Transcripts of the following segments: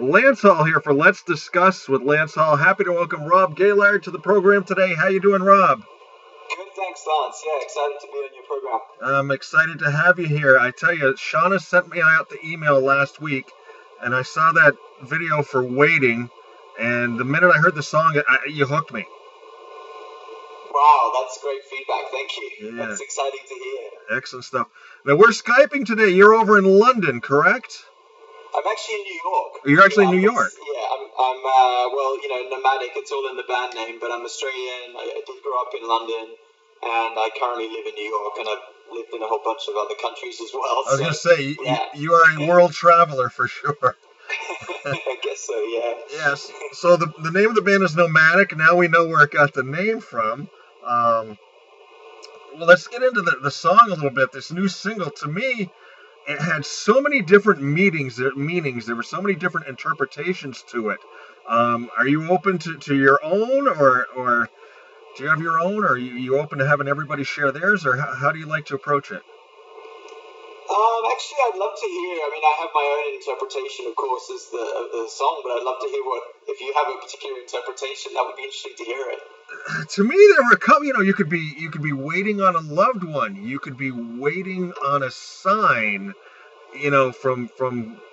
Lance Hall here for Let's Discuss with Lance Hall. Happy to welcome Rob Gaylard to the program today. How you doing, Rob? Good, thanks, Lance. Yeah, excited to be on your program. I'm excited to have you here. I tell you, Shauna sent me out the email last week, and I saw that video for Waiting, and the minute I heard the song, you hooked me. Wow, that's great feedback. Thank you. Yeah. That's exciting to hear. Excellent stuff. Now, we're Skyping today. You're over in London, correct? I'm actually in New York. You're actually in New York? Yeah, I'm well, Nomadic, it's all in the band name, but I'm Australian. I did grow up in London, and I currently live in New York, and I've lived in a whole bunch of other countries as well. I was going to say, you are a world traveler for sure. I guess so, yeah. Yes. So the name of the band is Nomadic. Now we know where it got the name from. Well, let's get into the song a little bit. This new single, to me, it had so many different meanings. There were so many different interpretations to it. Are you open to your own, or do you have your own, or are you open to having everybody share theirs, or how do you like to approach it? Actually, I'd love to hear. I mean, I have my own interpretation, of course, of the song, but I'd love to hear if you have a particular interpretation. That would be interesting to hear it. To me, there were a couple. You could be waiting on a loved one. You could be waiting on a sign. From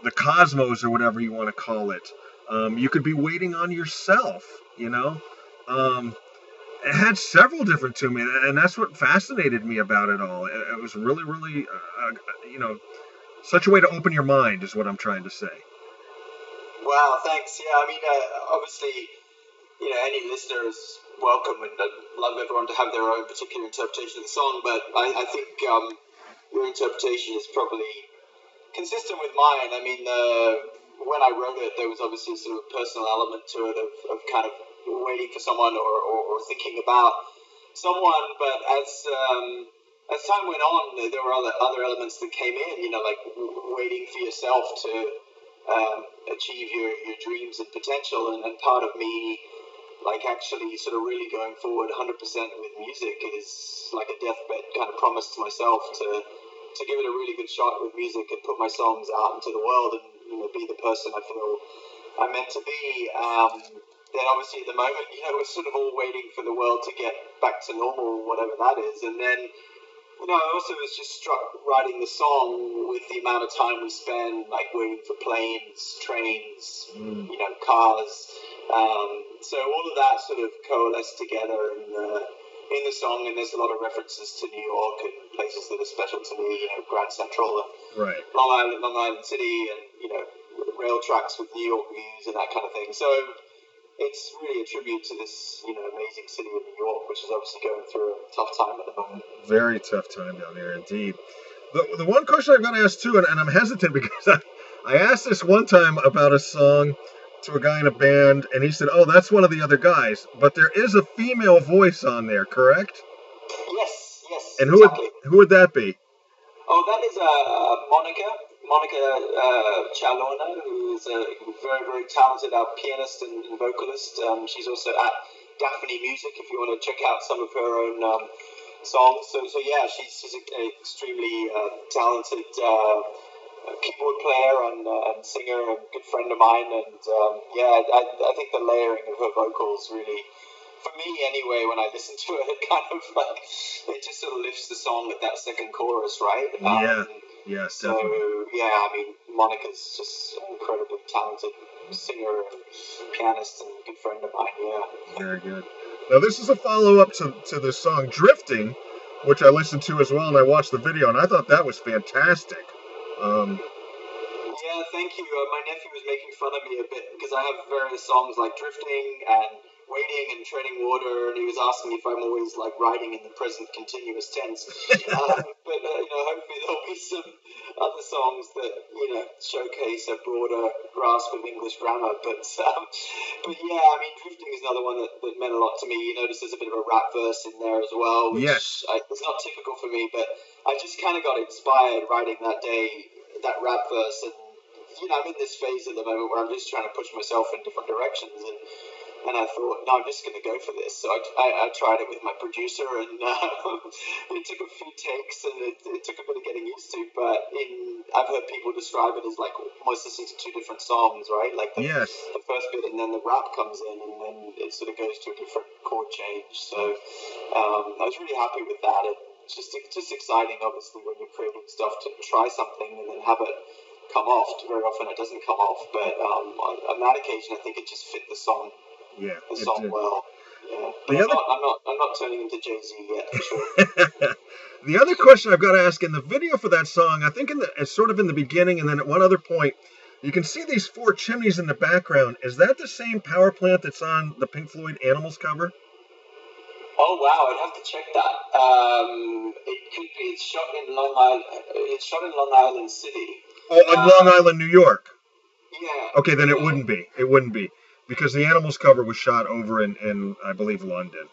the cosmos or whatever you want to call it. You could be waiting on yourself. It had several different to me, and that's what fascinated me about it all. It was really, really, such a way to open your mind is what I'm trying to say. Wow, thanks. Yeah, I mean, obviously, any listener is welcome, and I'd love everyone to have their own particular interpretation of the song, but I think your interpretation is probably consistent with mine. I mean, when I wrote it, there was obviously a sort of personal element to it of kind of waiting for someone or thinking about someone. But as time went on, there were other elements that came in. Like waiting for yourself to achieve your dreams and potential. And part of me, like actually sort of really going forward 100% with music is like a deathbed kind of promise to myself to give it a really good shot with music and put my songs out into the world and be the person I feel I'm meant to be. Then obviously at the moment, we're sort of all waiting for the world to get back to normal, whatever that is. And then, I also was just struck writing the song with the amount of time we spend, like waiting for planes, trains, cars. So all of that sort of coalesced together in the song, and there's a lot of references to New York and places that are special to me, Grand Central and right. Long Island City, and rail tracks with New York views and that kind of thing. So it's really a tribute to this amazing city of New York, which is obviously going through a tough time at the moment. Very tough time down there indeed. The one question I've got to ask too, and I'm hesitant because I asked this one time about a song to a guy in a band, and he said, "Oh, that's one of the other guys." But there is a female voice on there, correct? Yes. And exactly. who would that be? Oh, that is Monica Chalona, who is a very, very talented pianist and vocalist. She's also at Daphne Music, if you want to check out some of her own songs. So yeah, she's an extremely talented keyboard player and singer and good friend of mine, and I think the layering of her vocals really, for me anyway, when I listen to it kind of like it just sort of lifts the song at that second chorus, right? Yes, so definitely. Yeah, I mean, Monica's just an incredibly talented singer and pianist and good friend of mine. Yeah, very good. Now this is a follow-up to the song Drifting, which I listened to as well, and I watched the video, and I thought that was fantastic. Yeah, thank you. My nephew was making fun of me a bit because I have various songs like Drifting and Waiting and Treading Water, and he was asking if I'm always like writing in the present continuous tense. But hopefully there'll be some other songs that showcase a broader grasp of English grammar. But yeah, I mean, Drifting is another one that meant a lot to me. You notice there's a bit of a rap verse in there as well, which yes. It's not typical for me, but I just kind of got inspired writing that day, that rap verse, and I'm in this phase at the moment where I'm just trying to push myself in different directions, and And I thought, no, I'm just going to go for this. So I tried it with my producer, and it took a few takes, and it took a bit of getting used to. But I've heard people describe it as like almost listening to two different songs, right? Like Yes. the first bit, and then the rap comes in, and then it sort of goes to a different chord change. So I was really happy with that. And it's just exciting, obviously, when you're creating stuff to try something and then have it come off. Very often it doesn't come off, but on that occasion, I think it just fit the song. Yeah, The song well. Yeah. But I'm not turning into Jay-Z yet, for sure. The other question I've got to ask, in the video for that song, I think it's sort of in the beginning, and then at one other point, you can see these four chimneys in the background. Is that the same power plant that's on the Pink Floyd Animals cover? Oh wow, I'd have to check that. It could be. It's shot in Long Island. It's shot in Long Island City. Oh, in Long Island, New York. Yeah. Okay, then it wouldn't be. It wouldn't be. Because the Animals cover was shot over in I believe, London.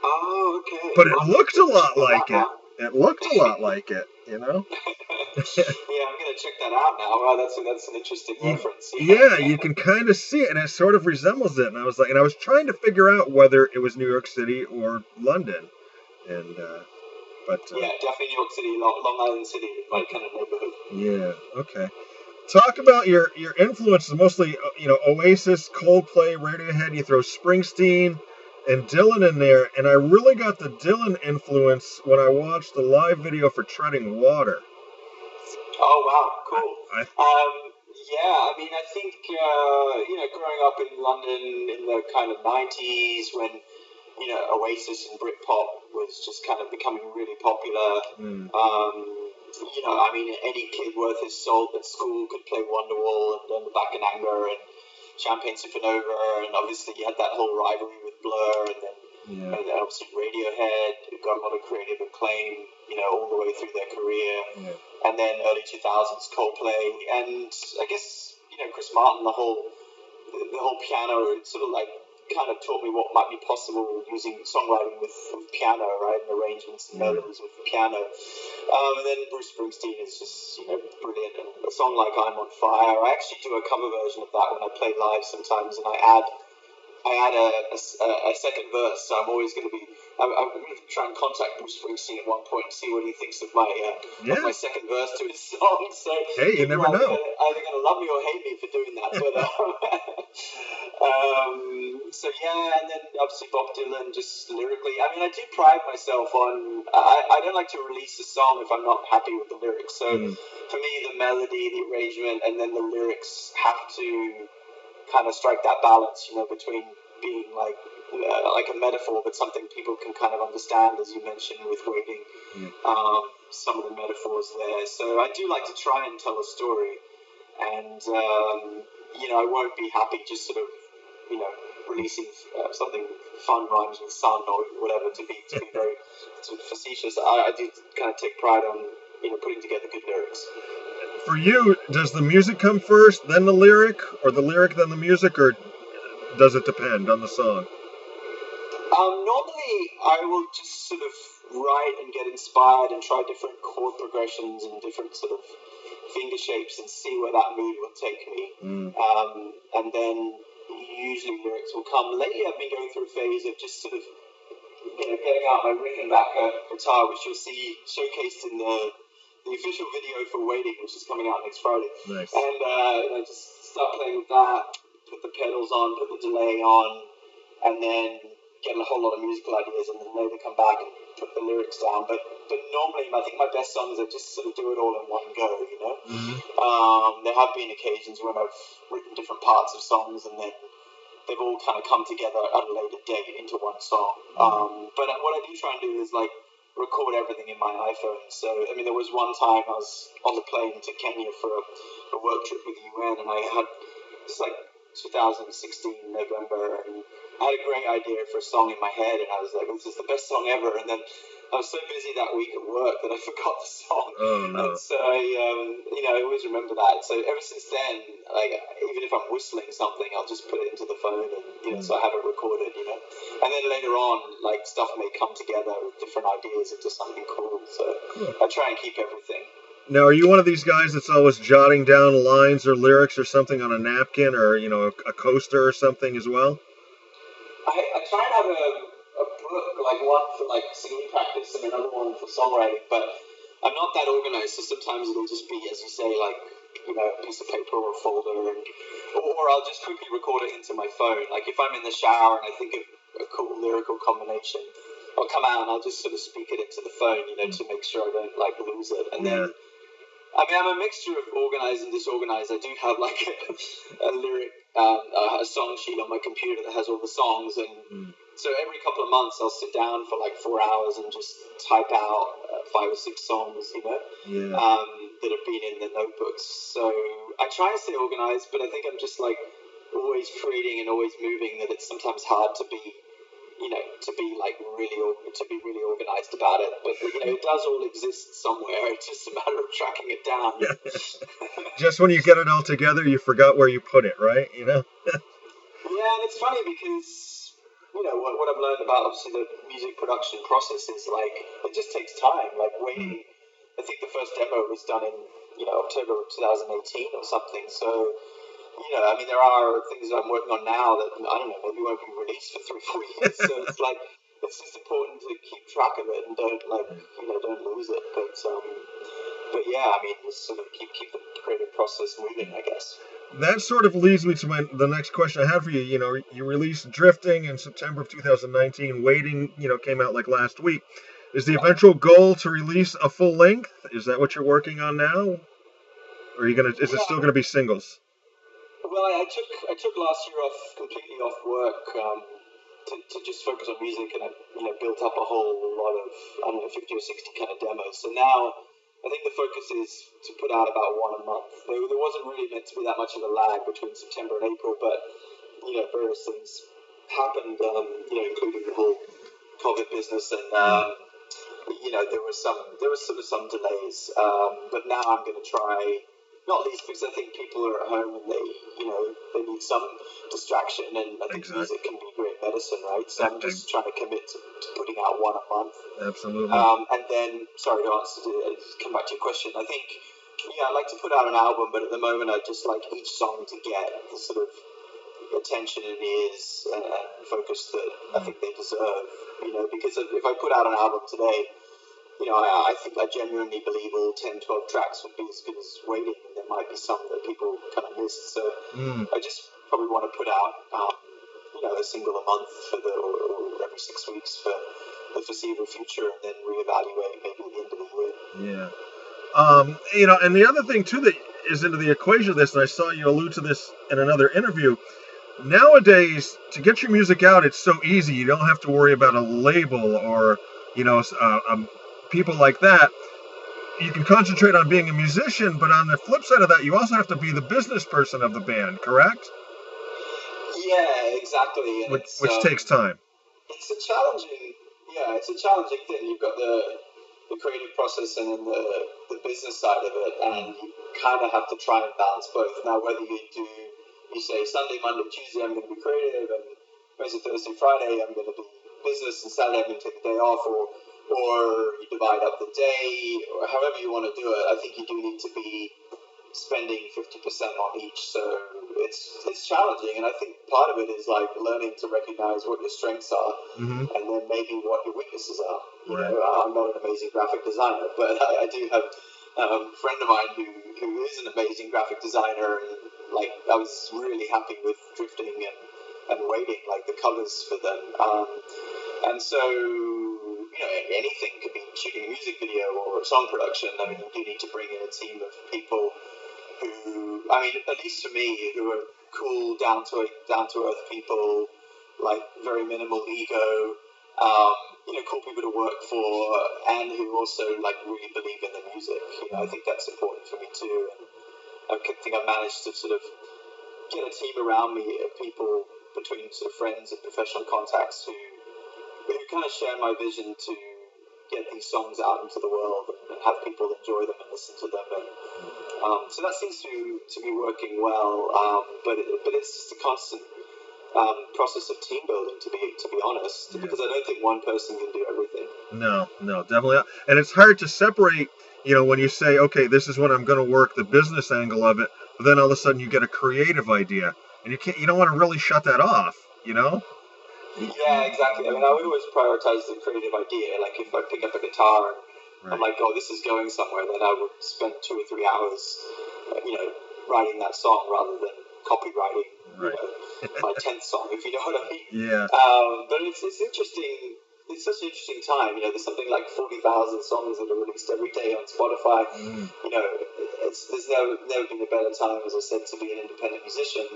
Oh, okay. But it looked a lot like it. It looked a lot like it, you know? Yeah, I'm going to check that out now. Wow, that's an interesting reference. Yeah, you can kind of see it, and it sort of resembles it. And I was trying to figure out whether it was New York City or London. And, yeah, definitely New York City, Long Island City, my kind of neighborhood. Yeah, okay. Talk about your influences, mostly, Oasis, Coldplay, Radiohead. You throw Springsteen and Dylan in there, and I really got the Dylan influence when I watched the live video for Treading Water. Oh, wow, cool. Yeah, I mean, I think, growing up in London in the kind of 90s when, Oasis and Britpop was just kind of becoming really popular. I mean, any kid worth his salt at school could play Wonderwall and Turn the Back in Anger and Champagne Supernova, and obviously you had that whole rivalry with Blur, and then obviously Radiohead, who got a lot of creative acclaim, all the way through their career, and then early 2000s Coldplay, and I guess Chris Martin, the whole piano, it sort of like kind of taught me what might be possible using songwriting with piano, right, and arrangements and melodies with piano. And then Bruce Springsteen is just, brilliant. And a song like I'm on Fire, I actually do a cover version of that when I play live sometimes, and I add a second verse, so I'm always going to be. I'm going to try and contact Bruce Springsteen at one point and see what he thinks of my second verse to his song. So hey, you never know. Either going to love me or hate me for doing that. But so yeah, and then obviously Bob Dylan, just lyrically. I mean, I do pride myself on. I don't like to release a song if I'm not happy with the lyrics. So for me, the melody, the arrangement, and then the lyrics have to kind of strike that balance, between being like a metaphor, but something people can kind of understand, as you mentioned with waiting. Some of the metaphors there. So I do like to try and tell a story, and I won't be happy just sort of releasing something fun rhymes with sun or whatever to be very sort of facetious. I do kind of take pride on putting together good lyrics. For you, does the music come first, then the lyric, or the lyric, then the music, or does it depend on the song? Normally, I will just sort of write and get inspired and try different chord progressions and different sort of finger shapes and see where that mood will take me. And then usually lyrics will come. Lately, I've been going through a phase of just sort of getting out my Rickenbacker guitar, which you'll see showcased in the official video for Waiting, which is coming out next Friday. Nice. And I just start playing with that, put the pedals on, put the delay on, and then get a whole lot of musical ideas, and then later come back and put the lyrics down. But normally, I think my best songs are just sort of do it all in one go, There have been occasions when I've written different parts of songs, and then they've all kind of come together at a later date into one song. But what I do try and do is like record everything in my iPhone. So, I mean, there was one time I was on the plane to Kenya for a work trip with the UN, and I had, it's like 2016 November, and I had a great idea for a song in my head, and I was like, this is the best song ever. And then I was so busy that week at work that I forgot the song. Oh, no. And so I always remember that. So ever since then, like, even if I'm whistling something, I'll just put it into the phone, and so I have it recorded, And then later on, like, stuff may come together with different ideas into something cool. So I try and keep everything. Now, are you one of these guys that's always jotting down lines or lyrics or something on a napkin or, a coaster or something as well? I try and have a book, like one for like singing practice and another one for songwriting, but I'm not that organized, so sometimes it'll just be, as you say, like, a piece of paper or a folder, or I'll just quickly record it into my phone. Like if I'm in the shower and I think of a cool lyrical combination, I'll come out and I'll just sort of speak it into the phone, to make sure I don't like lose it. And then, I mean, I'm a mixture of organized and disorganized. I do have like a lyric, a song sheet on my computer that has all the songs, and so every couple of months I'll sit down for like 4 hours and just type out 5 or 6 songs, that have been in the notebooks. So I try and stay organized, but I think I'm just like always creating and always moving, that it's sometimes hard to be really organized about it. But it does all exist somewhere. It's just a matter of tracking it down. Just when you get it all together, you forgot where you put it, right? Yeah, and it's funny because what I've learned about obviously the music production process is like it just takes time. Like waiting. I think the first demo was done in October of 2018 or something. So. I mean, there are things that I'm working on now that, I don't know, maybe won't be released for 3 or 4 years. So it's like, it's just important to keep track of it and don't lose it. But yeah, I mean, just sort of keep the creative process moving, I guess. That sort of leads me to the next question I had for you. You released Drifting in September of 2019. Waiting, came out like last week. Is the eventual goal to release a full length? Is that what you're working on now? Or is it still gonna be singles? Well, I took last year completely off work to just focus on music, and I built up a whole lot of 50 or 60 kind of demos. So now I think the focus is to put out about one a month. There wasn't really meant to be that much of a lag between September and April, but various things happened, including the whole COVID business, and there was sort of some delays. But now I'm going to try. Not least because I think people are at home and they need some distraction, and I think music can be great medicine, right? So I'm just trying to commit to putting out one a month. Absolutely. And then, sorry to come back to your question. I think, I'd like to put out an album, but at the moment I just like each song to get the sort of attention and ears and focus that I think they deserve. Because if I put out an album today, I think I genuinely believe all 10, 12 tracks would be as good as Waiting. There might be some that people kind of missed. So I just probably want to put out, a single a month or every 6 weeks for the foreseeable future, and then reevaluate maybe at the end of the year. Yeah. And the other thing, too, that is into the equation of this, and I saw you allude to this in another interview, nowadays, to get your music out, it's so easy. You don't have to worry about a label or, people like that. You can concentrate on being a musician, but on the flip side of that, you also have to be the business person of the band, correct? Yeah, exactly. Which takes time. It's a challenging thing. You've got the creative process and then the business side of it, and you kind of have to try and balance both. Now, whether you say Sunday, Monday, Tuesday, I'm going to be creative, and Wednesday, Thursday, Friday, I'm going to be business, and Saturday, I'm going to take the day off, or you divide up the day, or however you want to do it. I think you do need to be spending 50% on each, so it's challenging, and I think part of it is like learning to recognize what your strengths are, and then maybe what your weaknesses are. I'm not an amazing graphic designer, but I do have a friend of mine who is an amazing graphic designer, and like I was really happy with Drifting and Waiting, like the colors for them, and so anything could be shooting a music video or song production. I mean, you do need to bring in a team of people who, I mean, at least for me, who are cool, down to earth people, like very minimal ego, cool people to work for, and who also like really believe in the music. I think that's important for me too. And I think I've managed to sort of get a team around me of people between sort of friends and professional contacts who kind of share my vision to get these songs out into the world and have people enjoy them and listen to them, and so that seems to be working well. But it's just a constant process of team building, to be honest, because I don't think one person can do everything. No, definitely not. And it's hard to separate. When you say, okay, this is what I'm going to work, the business angle of it, but then all of a sudden you get a creative idea, and you don't want to really shut that off. Yeah, exactly. I mean, I would always prioritize the creative idea. Like if I pick up a guitar and I'm Right. like, oh, this is going somewhere, then I would spend 2 or 3 hours, writing that song rather than copywriting, Right. my 10th song, if you know what I mean. Yeah. But it's interesting. It's such an interesting time. There's something like 40,000 songs that are released every day on Spotify. Mm. There's never been a better time, as I said, to be an independent musician.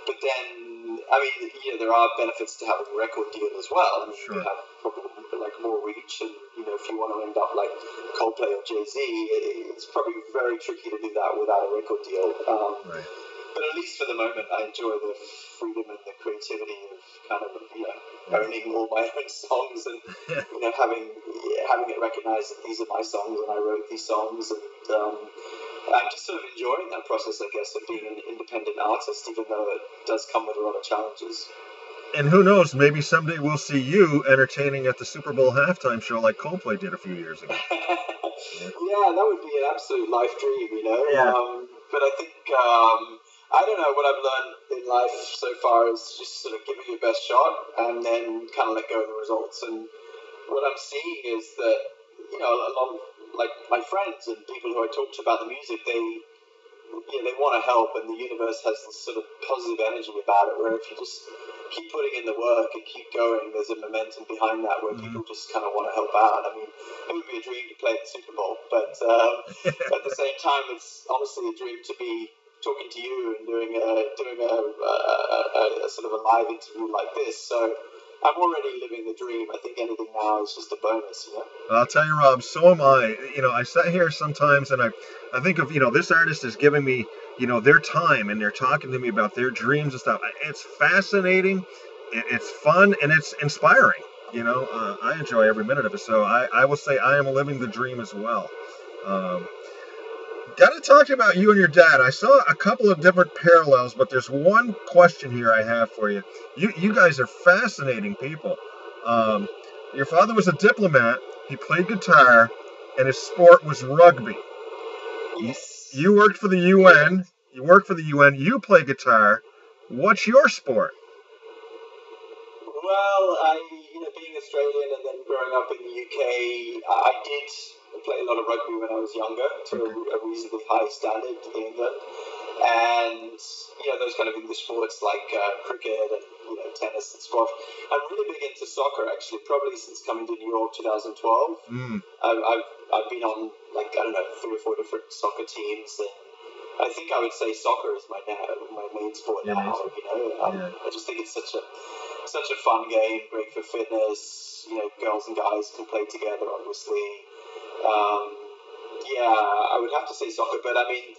But then, I mean, there are benefits to having a record deal as well. I mean, Sure. you have probably like more reach, and if you want to end up like Coldplay or Jay-Z, it's probably very tricky to do that without a record deal. Right. But at least for the moment, I enjoy the freedom and the creativity of kind of owning all my own songs and having it recognized that these are my songs and I wrote these songs, and I'm just sort of enjoying that process, I guess, of being an independent artist, even though it does come with a lot of challenges. And who knows, maybe someday we'll see you entertaining at the Super Bowl halftime show like Coldplay did a few years ago. Yeah, that would be an absolute life dream. Yeah. But I think I don't know, what I've learned in life so far is just sort of give it your best shot and then kind of let go of the results. And what I'm seeing is that a lot of like my friends and people who I talk to about the music, they want to help, and the universe has this sort of positive energy about it, where if you just keep putting in the work and keep going, there's a momentum behind that where people just kind of want to help out. I mean, it would be a dream to play at the Super Bowl, but at the same time, it's honestly a dream to be talking to you and doing a sort of a live interview like this. So I'm already living the dream. I think anything now is just a bonus. I'll tell you, Rob, so am I. I sit here sometimes and I think of, this artist is giving me, their time and they're talking to me about their dreams and stuff. It's fascinating, it's fun, and it's inspiring. I enjoy every minute of it. So I will say I am living the dream as well. Got to talk about you and your dad. I saw a couple of different parallels, but there's one question here I have for you. You guys are fascinating people. Your father was a diplomat. He played guitar, and his sport was rugby. Yes. You worked for the UN. You work for the UN. You play guitar. What's your sport? Well, being Australian and then growing up in the UK, I did play a lot of rugby when I was younger to a reasonably high standard in England. And, those kind of English sports like cricket and, tennis and squash. I'm really big into soccer, actually, probably since coming to New York 2012. I've been on, 3 or 4 different soccer teams, and I think I would say soccer is my main sport now. I just think it's such a fun game, great for fitness. Girls and guys can play together, obviously. I would have to say soccer, but I mean,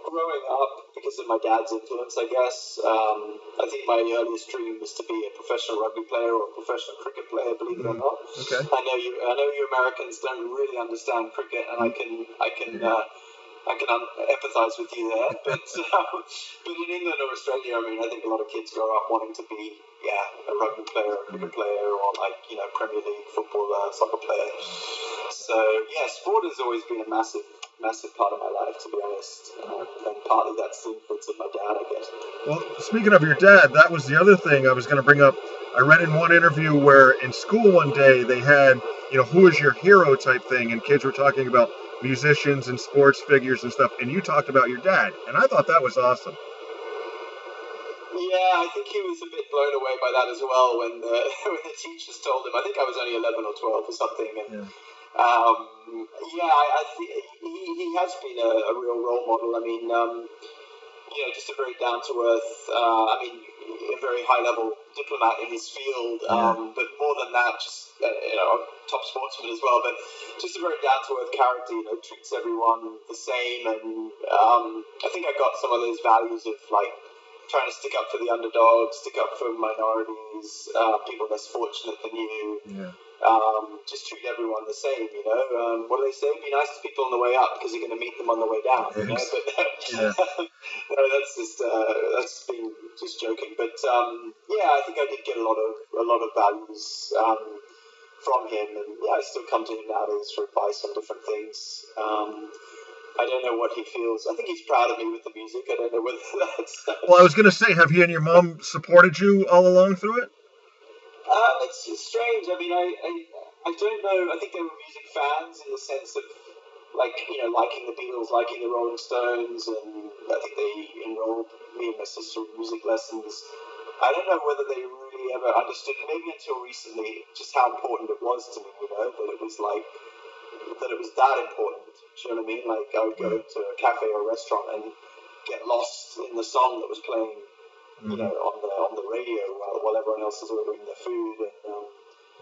growing up, because of my dad's influence, I guess, I think my earliest dream was to be a professional rugby player or a professional cricket player, believe it or not. Okay. I know you Americans don't really understand cricket, and I can empathize with you there, but in England or Australia, I mean, I think a lot of kids grow up wanting to be a rugby player, a cricket player, or Premier League footballer, soccer player. So sport has always been a massive part of my life, to be honest, and partly that's the influence of my dad, I guess. Well, speaking of your dad, that was the other thing I was going to bring up. I read in one interview where in school one day they had, who is your hero type thing, and kids were talking about musicians and sports figures and stuff, and you talked about your dad, and I thought that was awesome. Yeah, I think he was a bit blown away by that as well when the teachers told him. I think I was only 11 or 12 or something, and I think he has been a real role model. I mean, just a very down to earth. A very high level diplomat in his field, but more than that, just top sportsman as well. But just a very down to earth character. Treats everyone the same, and I think I got some of those values of trying to stick up for the underdogs, stick up for minorities, people less fortunate than you. Just treat everyone the same, what do they say? Be nice to people on the way up because you're going to meet them on the way down. But that's being just joking. But I think I did get a lot of values from him, and I still come to him nowadays for advice on different things. I don't know what he feels. I think he's proud of me with the music. I don't know whether that's... Well, I was going to say, have he and your mom supported you all along through it? It's strange. I mean, I don't know. I think they were music fans in the sense of, like, liking the Beatles, liking the Rolling Stones, and I think they enrolled me and my sister in music lessons. I don't know whether they really ever understood, maybe until recently, just how important it was to me, that it was like, that it was that important. Do you know what I mean? Like, I would go to a cafe or a restaurant and get lost in the song that was playing, on the radio while everyone else is ordering their food.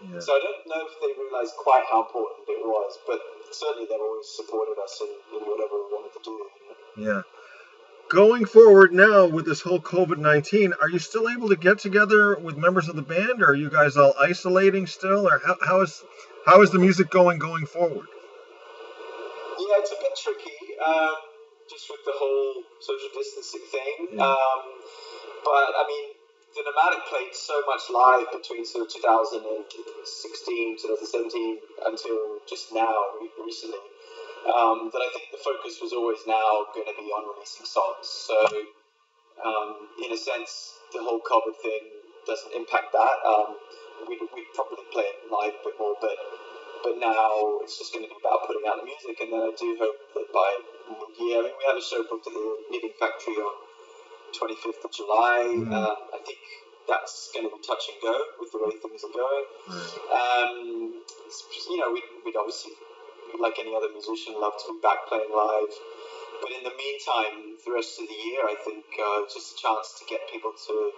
And so I don't know if they realized quite how important it was, but certainly they've always supported us in whatever we wanted to do. Yeah. Going forward now with this whole COVID-19, are you still able to get together with members of the band, or are you guys all isolating still, or how is the music going forward? Yeah, it's a bit tricky, just with the whole social distancing thing. But I mean, the Nomadic played so much live between sort of 2016, 2017 until just now, recently, that I think the focus was always now going to be on releasing songs. So, in a sense, the whole COVID thing doesn't impact that. We'd probably play it live a bit more, but now it's just going to be about putting out the music. And then I do hope that by mid-year, I mean, we have a show booked at the Knitting Factory on 25th of July. I think that's going to be touch and go with the way things are going. We'd obviously, like any other musician, love to be back playing live. But in the meantime, the rest of the year, I think just a chance to get people to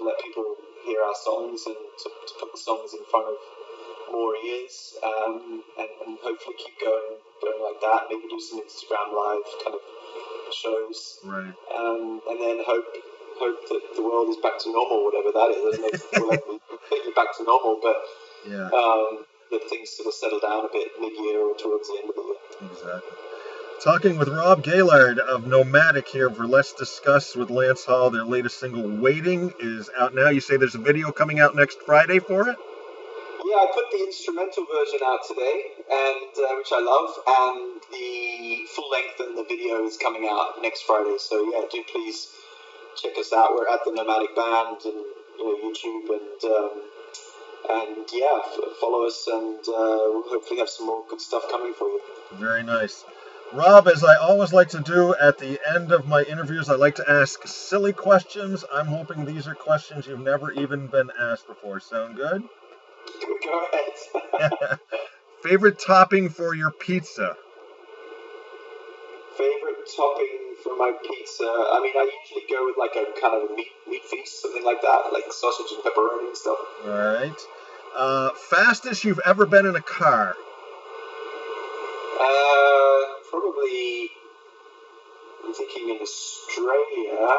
let people hear our songs and to put the songs in front of more ears, and hopefully keep going like that. Maybe do some Instagram live kind of shows, right? And then hope that the world is back to normal, whatever that is. I don't know if we'll ever be completely back to normal, but that things sort of settle down a bit mid-year or towards the end of the year. Exactly. Talking with Rob Gaylard of Nomadic here for Let's Discuss with Lance Hall. Their latest single, Waiting, is out now. You say there's a video coming out next Friday for it? Yeah, I put the instrumental version out today, and which I love, and the full length and the video is coming out next Friday. So yeah, do please check us out. We're at the Nomadic Band and YouTube, and yeah, follow us, and we'll hopefully have some more good stuff coming for you. Very nice. Rob, as I always like to do at the end of my interviews, I like to ask silly questions. I'm hoping these are questions you've never even been asked before. Sound good? Go ahead. Favorite topping for your pizza? Favorite topping for my pizza? I mean, I usually go with like a kind of a meat feast, something like that, like sausage and pepperoni and stuff. All right. Fastest you've ever been in a car? Probably, I'm thinking in Australia,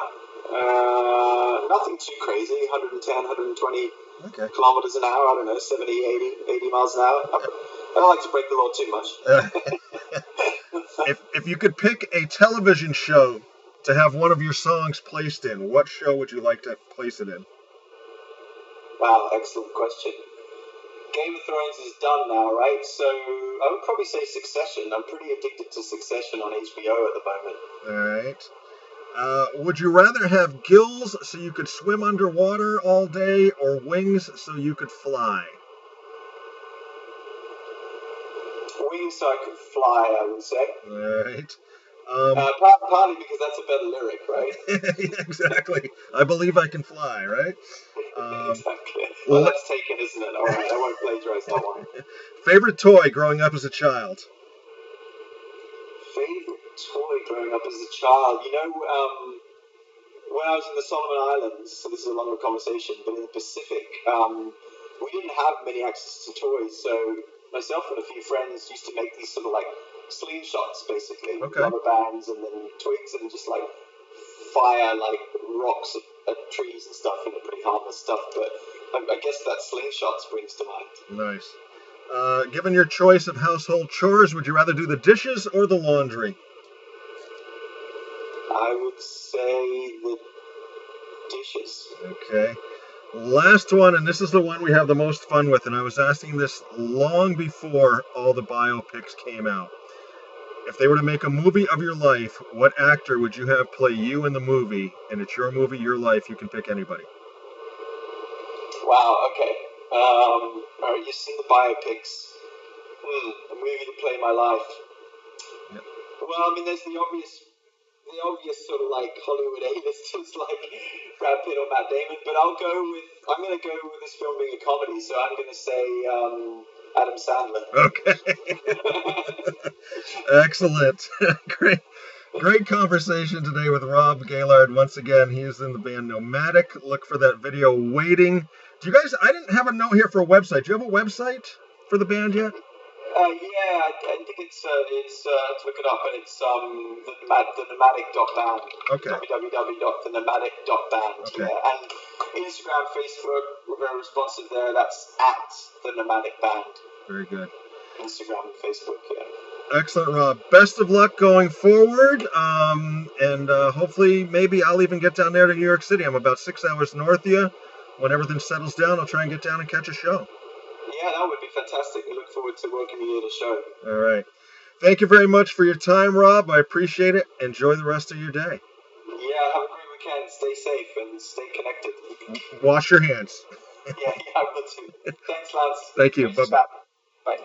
nothing too crazy, 110, 120 kilometers an hour, I don't know, 70, 80 miles an hour. I don't like to break the law too much. If you could pick a television show to have one of your songs placed in, what show would you like to place it in? Wow, excellent question. Game of Thrones is done now, right? So I would probably say Succession. I'm pretty addicted to Succession on HBO at the moment. All right. Would you rather have gills so you could swim underwater all day, or wings so you could fly? Wings so I could fly, I would say. All right. Partly because that's a better lyric, right? Yeah, exactly. I believe I can fly, right? Exactly. Well, that's taken, isn't it? All right, I won't plagiarize that one. Favorite toy growing up as a child? Favorite toy growing up as a child? When I was in the Solomon Islands, so this is a longer conversation, but in the Pacific, we didn't have many access to toys, so myself and a few friends used to make these sort of like slingshots, basically, rubber bands and then twigs, and just like fire like rocks at trees and stuff, pretty harmless stuff, but I guess that slingshot springs to mind. Nice. Given your choice of household chores, would you rather do the dishes or the laundry? I would say the dishes. Okay. Last one, and this is the one we have the most fun with, and I was asking this long before all the biopics came out. If they were to make a movie of your life, what actor would you have play you in the movie? And it's your movie, your life. You can pick anybody. Wow. Okay. All right. You've seen the biopics. A movie to play my life. Yep. Well, I mean, there's the obvious sort of like Hollywood A-listers like Brad Pitt or Matt Damon, but I'm going to go with this film being a comedy, so I'm going to say Adam Sandler. Okay. Excellent. Great conversation today with Rob Gaylard. Once again, he is in the band Nomadic. Look for that video waiting. Do you guys, I didn't have a note here for a website. Do you have a website for the band yet? Yeah, I think it's to look it up, and it's the nomadic.band. Okay. www.thenomadic.band. Okay. Yeah, and Instagram, Facebook, we're very responsive there. That's at the Nomadic Band. Very good. Instagram and Facebook. Yeah. Excellent, Rob. Best of luck going forward, and hopefully, maybe I'll even get down there to New York City. I'm about 6 hours north of you. When everything settles down, I'll try and get down and catch a show. Yeah, that would be fantastic. We look forward to welcoming you to the show. All right. Thank you very much for your time, Rob. I appreciate it. Enjoy the rest of your day. Yeah, have a great weekend. Stay safe and stay connected. Wash your hands. Yeah, I will too. Thanks, Lance. Thank you. Bye-bye. Bye.